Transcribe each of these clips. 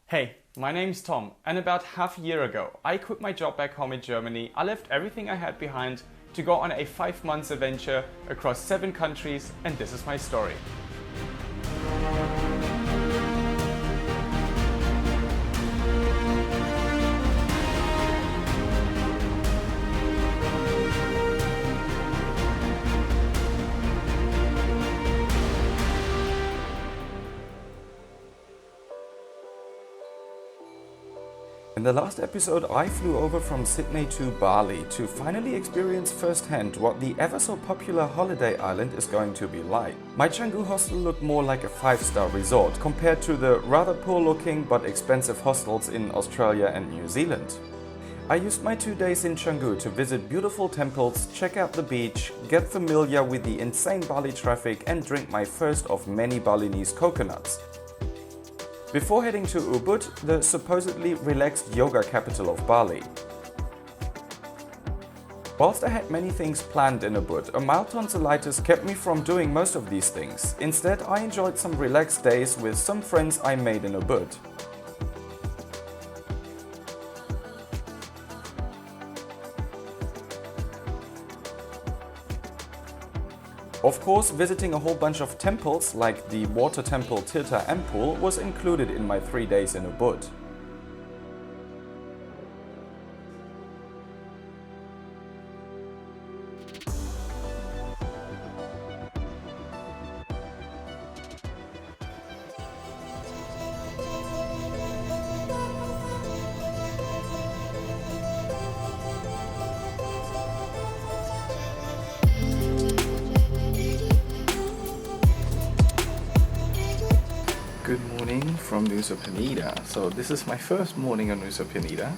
Hey, my name's Tom, and about half a year ago, I quit my job back home in Germany. I left everything I had behind to go on a 5 months adventure across 7 countries, and this is my story. In the last episode, I flew over from Sydney to Bali to finally experience firsthand what the ever so popular holiday island is going to be like. My Canggu hostel looked more like a 5-star resort compared to the rather poor looking but expensive hostels in Australia and New Zealand. I used my 2 days in Canggu to visit beautiful temples, check out the beach, get familiar with the insane Bali traffic and drink my first of many Balinese coconuts. Before heading to Ubud, the supposedly relaxed yoga capital of Bali. Whilst I had many things planned in Ubud, a mild tonsillitis kept me from doing most of these things. Instead, I enjoyed some relaxed days with some friends I made in Ubud. Of course, visiting a whole bunch of temples like the water temple Tirtha Ampul was included in my 3 days in Ubud. Good morning from Nusa Penida. So this is my first morning on Nusa Penida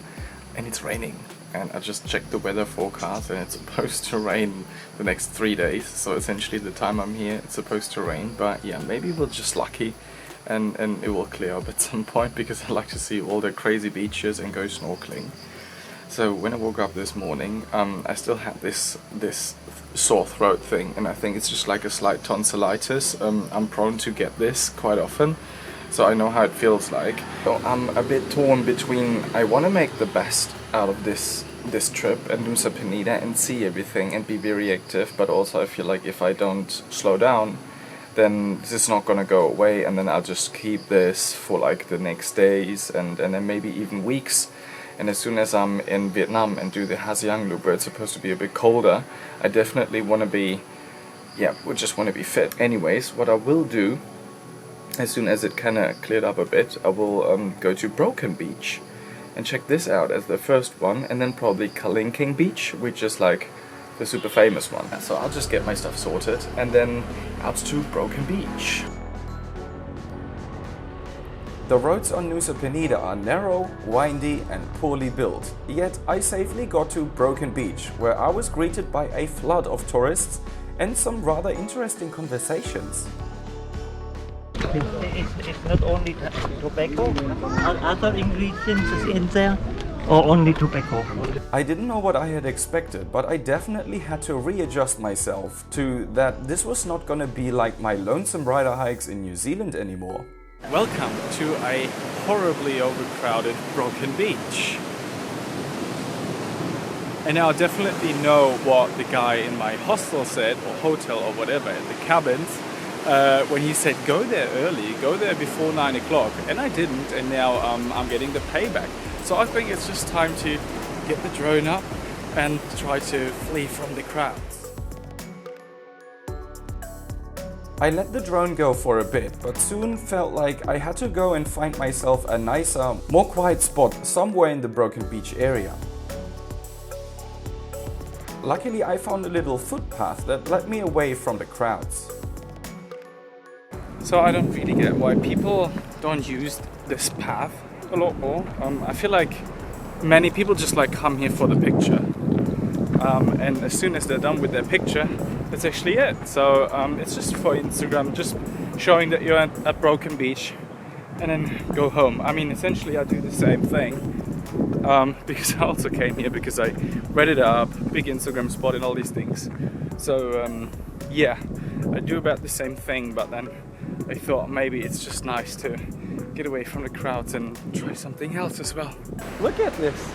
and it's raining, and I just checked the weather forecast and it's supposed to rain the next 3 days. So essentially the time I'm here it's supposed to rain, but yeah, maybe we're just lucky and it will clear up at some point because I like to see all the crazy beaches and go snorkeling. So when I woke up this morning, I still had this sore throat thing, and I think it's just like a slight tonsillitis. I'm prone to get this quite often, so I know how it feels like. So I'm a bit torn between I want to make the best out of this trip and Nusa Penida and see everything and be very active, but also I feel like if I don't slow down, then this is not gonna go away, and then I'll just keep this for like the next days and then maybe even weeks. And as soon as I'm in Vietnam and do the Ha Giang loop where it's supposed to be a bit colder, I definitely want to be, we just want to be fit. Anyways, what I will do, as soon as it kind of cleared up a bit, I will go to Broken Beach and check this out as the first one, and then probably Kalinking Beach, which is like the super famous one. So I'll just get my stuff sorted and then out to Broken Beach. The roads on Nusa Penida are narrow, windy and poorly built, yet I safely got to Broken Beach, where I was greeted by a flood of tourists and some rather interesting conversations. It's not only tobacco, other ingredients is in there, or only tobacco? I didn't know what I had expected, but I definitely had to readjust myself to that this was not gonna be like my lonesome rider hikes in New Zealand anymore. Welcome to a horribly overcrowded Broken Beach. And now I definitely know what the guy in my hostel said, or hotel or whatever, at the cabins, when he said go there early, go there before 9 o'clock, and I didn't, and now I'm getting the payback. So I think it's just time to get the drone up and try to flee from the crowds. I let the drone go for a bit, but soon felt like I had to go and find myself a nicer, more quiet spot somewhere in the Broken Beach area. Luckily, I found a little footpath that led me away from the crowds. So I don't really get why people don't use this path a lot more. I feel like many people just like come here for the picture. And as soon as they're done with their picture, that's actually it. So it's just for Instagram, just showing that you're at Broken Beach and then go home. I mean, essentially I do the same thing because I also came here because I read it up, big Instagram spot and all these things. So yeah, I do about the same thing, but then I thought maybe it's just nice to get away from the crowds and try something else as well. Look at this.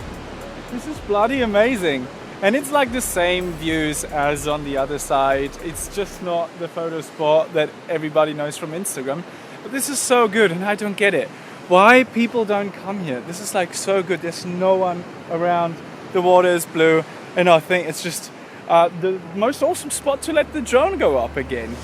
This is bloody amazing. And it's like the same views as on the other side. It's just not the photo spot that everybody knows from Instagram. But this is so good and I don't get it. Why people don't come here? This is like so good. There's no one around. The water is blue. And I think it's just the most awesome spot to let the drone go up again.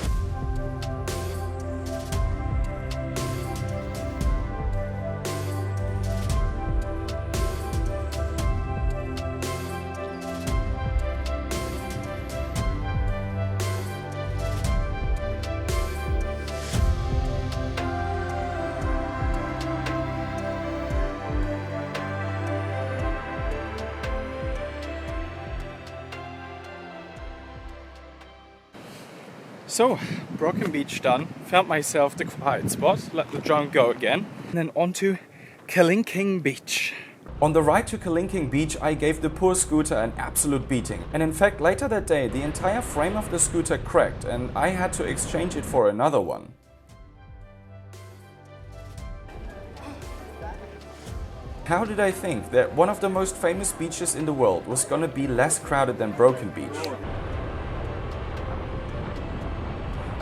So, Broken Beach done, found myself the quiet spot, let the drone go again, and then on to Kalinking Beach. On the ride to Kalinking Beach, I gave the poor scooter an absolute beating. And in fact, later that day, the entire frame of the scooter cracked and I had to exchange it for another one. How did I think that one of the most famous beaches in the world was gonna be less crowded than Broken Beach?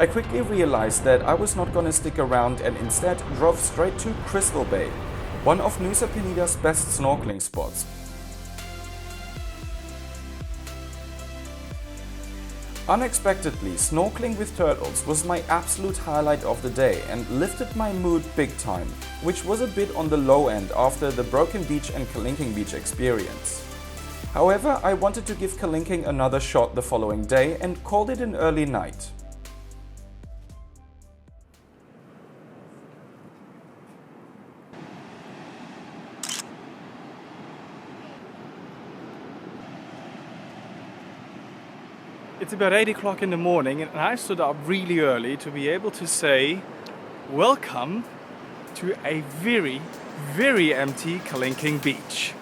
I quickly realized that I was not gonna stick around and instead drove straight to Crystal Bay, one of Nusa Penida's best snorkeling spots. Unexpectedly, snorkeling with turtles was my absolute highlight of the day and lifted my mood big time, which was a bit on the low end after the Broken Beach and Kalinking Beach experience. However, I wanted to give Kalinking another shot the following day and called it an early night. It's about 8 o'clock in the morning and I stood up really early to be able to say welcome to a very, very empty Kalinking Beach.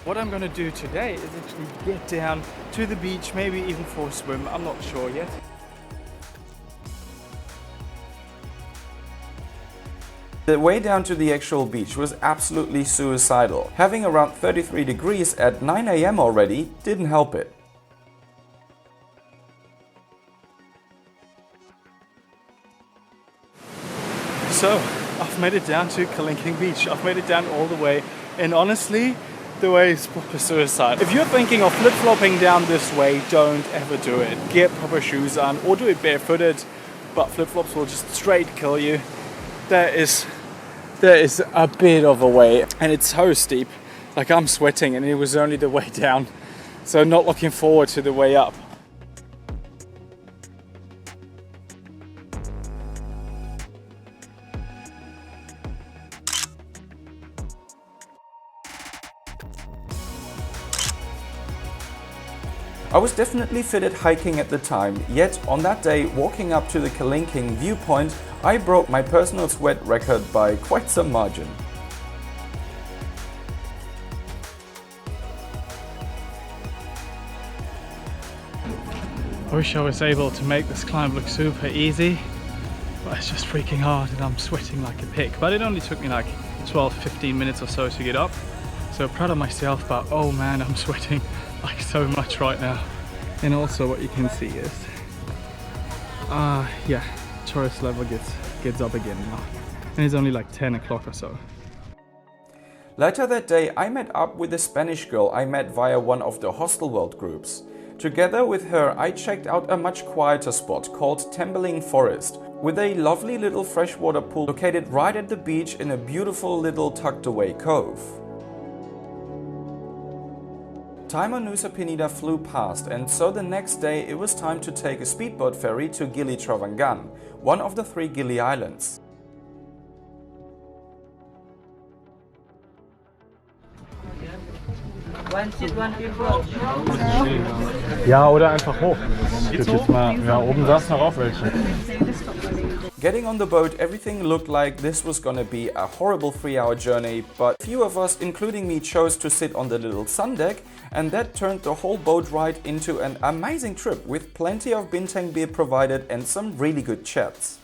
What I'm gonna do today is actually get down to the beach, maybe even for a swim, I'm not sure yet. The way down to the actual beach was absolutely suicidal. Having around 33 degrees at 9 AM already didn't help it. So, I've made it down to Kalinking Beach. I've made it down all the way, and honestly, the way is proper suicide. If you're thinking of flip-flopping down this way, don't ever do it. Get proper shoes on or do it barefooted, but flip-flops will just straight kill you. There is a bit of a way and it's so steep. Like I'm sweating and it was only the way down. So not looking forward to the way up. I was definitely fit at hiking at the time, yet on that day, walking up to the Kalinking viewpoint, I broke my personal sweat record by quite some margin. I wish I was able to make this climb look super easy, but it's just freaking hard and I'm sweating like a pig. But it only took me like 12-15 minutes or so to get up. So proud of myself, but oh man, I'm sweating like so much right now. And also what you can see is yeah, tourist level gets up again now, and it's only like 10 o'clock or so. Later that day, I met up with a Spanish girl I met via one of the Hostel World groups. Together with her, I checked out a much quieter spot called Tambling Forest, with a lovely little freshwater pool located right at the beach in a beautiful little tucked away cove. Time on Nusa Penida flew past, and so the next day it was time to take a speedboat ferry to Gili T, one of the 3 Gili islands. One seat, one people. Ja, oder einfach hoch. Ich würde jetzt mal, ja, oben saßen noch auf welche. Getting on the boat, everything looked like this was gonna be a horrible 3-hour journey, but few of us, including me, chose to sit on the little sun deck, and that turned the whole boat ride into an amazing trip with plenty of bintang beer provided and some really good chats.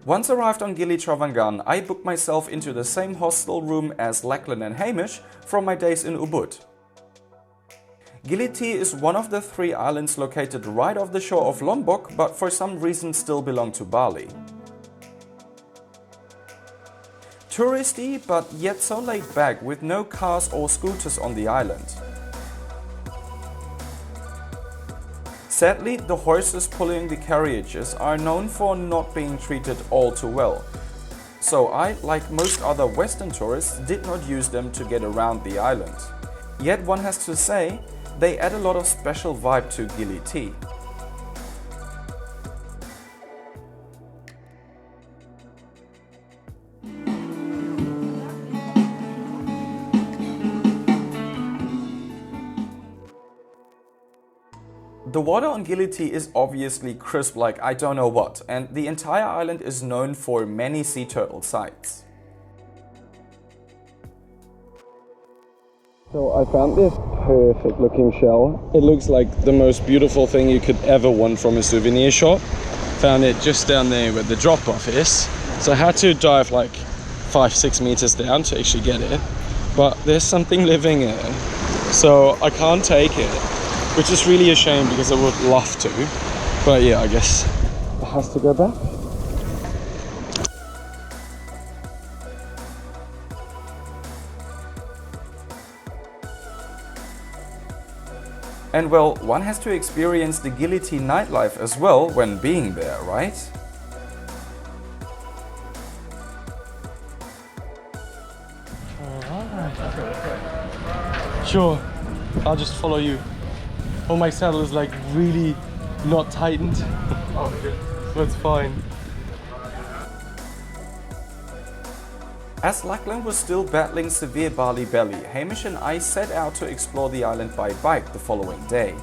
Once arrived on Gili Travangan, I booked myself into the same hostel room as Lachlan and Hamish from my days in Ubud. Gili T is one of the 3 islands located right off the shore of Lombok, but for some reason still belong to Bali. Touristy, but yet so laid back with no cars or scooters on the island. Sadly, the horses pulling the carriages are known for not being treated all too well. So I, like most other Western tourists, did not use them to get around the island. Yet one has to say, they add a lot of special vibe to Gili T. The water on Gili T is obviously crisp like I don't know what, and the entire island is known for many sea turtle sites. So I found this perfect looking shell. It looks like the most beautiful thing you could ever want from a souvenir shop. Found it just down there where the drop off is. So I had to dive like 5-6 meters down to actually get it. But there's something living in it. So I can't take it, which is really a shame because I would love to. But yeah, I guess it has to go back. And well, one has to experience the Gili T nightlife as well when being there, right? Sure, I'll just follow you. Oh, my saddle is like really not tightened. So it's fine. As Lachlan was still battling severe Bali belly, Hamish and I set out to explore the island by bike the following day.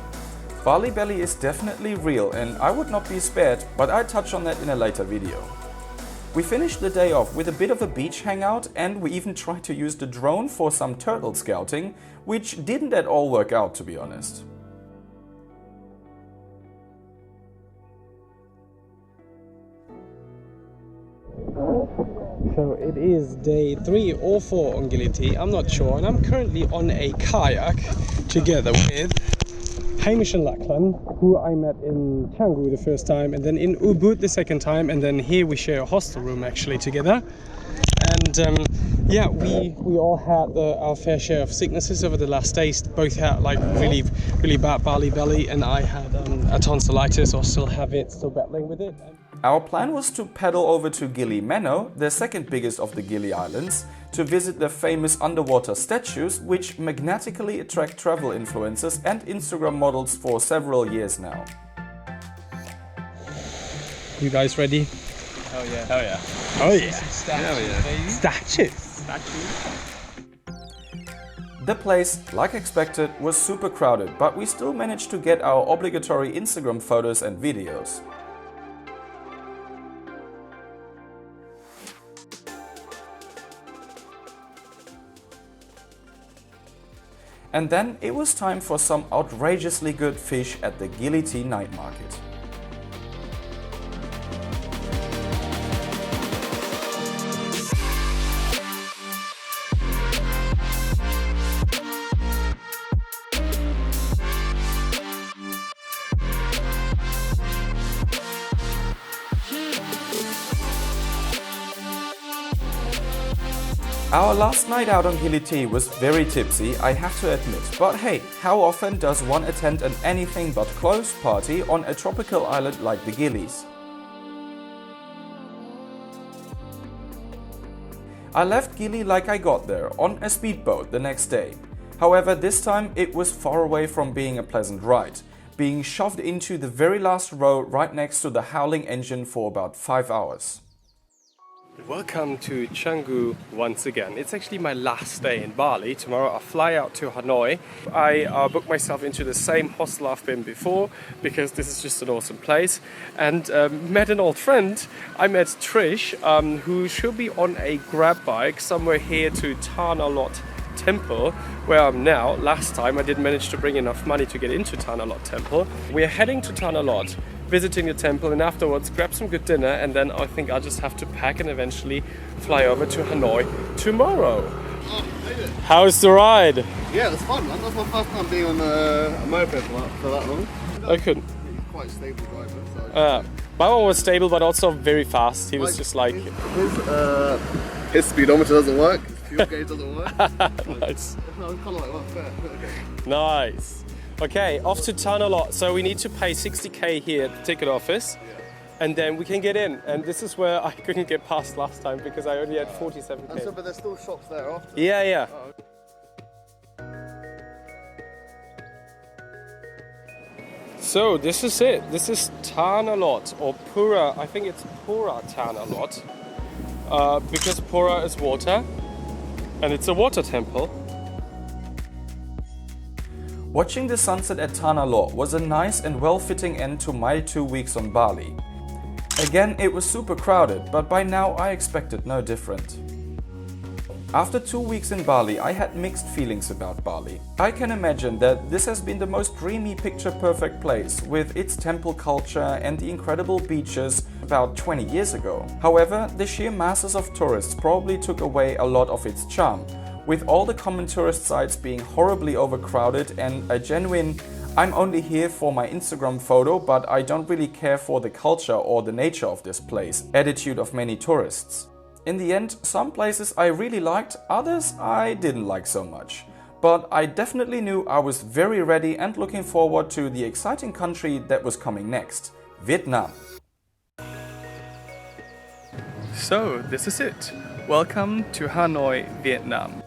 Bali belly is definitely real and I would not be spared, but I'll touch on that in a later video. We finished the day off with a bit of a beach hangout, and we even tried to use the drone for some turtle scouting, which didn't at all work out, to be honest. So it is day 3 or 4 on Gili T, I'm not sure, and I'm currently on a kayak together with Hamish and Lachlan, who I met in Canggu the first time, and then in Ubud the second time, and then here we share a hostel room actually together. And yeah, we all had our fair share of sicknesses over the last days. Both had like really bad Bali belly, and I had a tonsillitis, or still have it, still battling with it. Our plan was to paddle over to Gili Meno, the second biggest of the Gili Islands, to visit the famous underwater statues, which magnetically attract travel influencers and Instagram models for several years now. You guys ready? Oh yeah. Oh yeah. Oh yeah. Statues. Statues. The place, like expected, was super crowded, but we still managed to get our obligatory Instagram photos and videos. And then it was time for some outrageously good fish at the Gili T night market. Our last night out on Gili T was very tipsy, I have to admit, but hey, how often does one attend an anything but close party on a tropical island like the Gilis? I left Gili like I got there, on a speedboat the next day. However, this time it was far away from being a pleasant ride, being shoved into the very last row right next to the howling engine for about 5 hours. Welcome to Canggu once again. It's actually my last day in Bali. Tomorrow I fly out to Hanoi. I booked myself into the same hostel I've been before because this is just an awesome place. And met an old friend. I met Trish, who should be on a grab bike somewhere here to Tanalot Temple, where I'm now. Last time I didn't manage to bring enough money to get into Tanalot Temple. We're heading to Tanalot, visiting the temple, and afterwards grab some good dinner, and then I think I'll just have to pack and eventually fly over to Hanoi tomorrow. Oh, how's the ride? yeah, it was fun, man. That's my first time being on a moped for that long. I couldn't. Quite stable driver. So My one was stable but also very fast. He was just like... his speedometer doesn't work, his fuel gauge doesn't work. Nice. I was kind of like, well, fair. Okay. Nice. Okay, off to Tanalot. So we need to pay 60k here at the ticket office, and then we can get in. And this is where I couldn't get past last time because I only had 47k. And so, but there's still shops there after. Yeah. So this is it. This is Tanalot, or Pura. I think it's Pura Tanalot, because Pura is water, and it's a water temple. Watching the sunset at Tanalot was a nice and well-fitting end to my 2 weeks on Bali. Again, it was super crowded, but by now I expected no different. After 2 weeks in Bali, I had mixed feelings about Bali. I can imagine that this has been the most dreamy, picture-perfect place with its temple culture and the incredible beaches about 20 years ago. However, the sheer masses of tourists probably took away a lot of its charm, with all the common tourist sites being horribly overcrowded and a genuine "I'm only here for my Instagram photo, but I don't really care for the culture or the nature of this place" attitude of many tourists. In the end, some places I really liked, others I didn't like so much. But I definitely knew I was very ready and looking forward to the exciting country that was coming next, Vietnam. So this is it. Welcome to Hanoi, Vietnam.